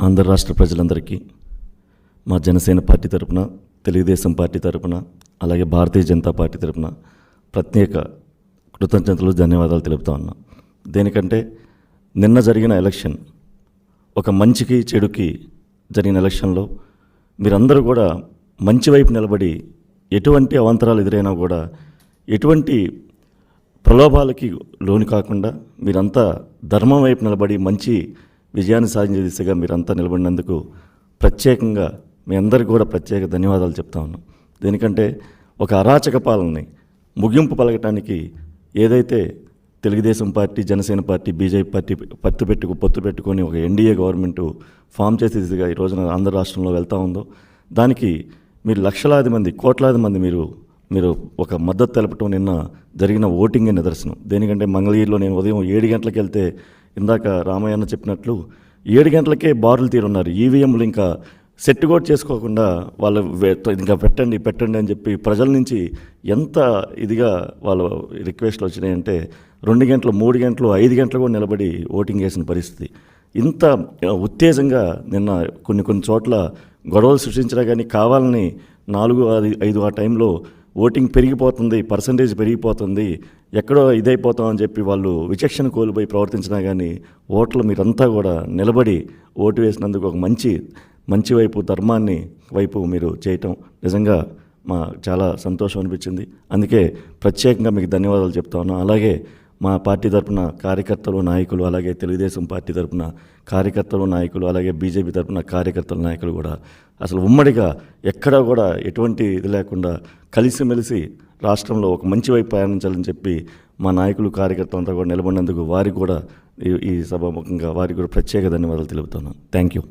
ఆంధ్ర రాష్ట్ర ప్రజలందరికీ మా జనసేన పార్టీ తరపున, తెలుగుదేశం పార్టీ తరపున, అలాగే భారతీయ జనతా పార్టీ తరపున ప్రత్యేక కృతజ్ఞతలు, ధన్యవాదాలు తెలుపుతా ఉన్నా. దేనికంటే నిన్న జరిగిన ఎలక్షన్ ఒక మంచికి చెడుకి జరిగిన ఎలక్షన్లో మీరందరూ కూడా మంచి వైపు నిలబడి ఎటువంటి అవాంతరాలు ఎదురైనా కూడా ఎటువంటి ప్రలోభాలకి లోను కాకుండా మీరంతా ధర్మం వైపు నిలబడి మంచి విజయాన్ని సాధించే దిశగా మీరంతా నిలబడినందుకు ప్రత్యేకంగా మీ అందరికీ కూడా ప్రత్యేక ధన్యవాదాలు చెప్తా ఉన్నాం. దేనికంటే ఒక అరాచక పాలనని ముగింపు పలకటానికి ఏదైతే Telugu Desam party, Janasena party, BJP party పొత్తు పెట్టుకొని ఒక ఎన్డీఏ గవర్నమెంటు ఫామ్ చేసే దిశగా ఈ రోజున ఆంధ్ర రాష్ట్రంలో వెళ్తూ ఉందో దానికి మీరు లక్షలాది మంది, కోట్లాది మంది మీరు ఒక మద్దతు తెలపటం నిన్న జరిగిన ఓటింగే నిదర్శనం. దేనికంటే మంగళగిరిలో నేను ఉదయం 7 గంటలకు వెళ్తే ఇందాక రామయ్యన్న చెప్పినట్లు 7 గంటలకే బారులు తీరున్నారు. ఈవీఎంలు ఇంకా సెట్ కూడా చేసుకోకుండా వాళ్ళు ఇంకా పెట్టండి అని చెప్పి ప్రజల నుంచి ఎంత ఇదిగా వాళ్ళ రిక్వెస్ట్లు వచ్చినాయంటే 2 గంటలు, 3 గంటలు, 5 గంటలు కూడా నిలబడి ఓటింగ్ చేసిన పరిస్థితి. ఇంత ఉత్తేజంగా నిన్న కొన్ని చోట్ల గొడవలు సృష్టించినా కానీ కావాలని 4-5 ఆ టైంలో ఓటింగ్ పెరిగిపోతుంది, పర్సంటేజ్ పెరిగిపోతుంది, ఎక్కడో ఇదైపోతామని చెప్పి వాళ్ళు విచక్షణ కోల్పోయి ప్రవర్తించినా కానీ ఓట్లు మీరంతా కూడా నిలబడి ఓటు వేసినందుకు ఒక మంచి వైపు, ధర్మాన్ని వైపు మీరు చేయటం నిజంగా చాలా సంతోషం అనిపించింది. అందుకే ప్రత్యేకంగా మీకు ధన్యవాదాలు చెప్తా ఉన్నాను. అలాగే మా పార్టీ తరపున కార్యకర్తలు, నాయకులు, అలాగే తెలుగుదేశం పార్టీ తరపున కార్యకర్తలు, నాయకులు, అలాగే బీజేపీ తరపున కార్యకర్తలు, నాయకులు కూడా అసలు ఉమ్మడిగా ఎక్కడా కూడా ఎటువంటి ఇది లేకుండా కలిసిమెలిసి రాష్ట్రంలో ఒక మంచి వైపు ప్రయాణించాలని చెప్పి మా నాయకులు, కార్యకర్తలంతా కూడా నిలబడినందుకు వారికి కూడా ఈ సభాముఖంగా వారికి కూడా ప్రత్యేక ధన్యవాదాలు తెలుపుతున్నాను. Thank you.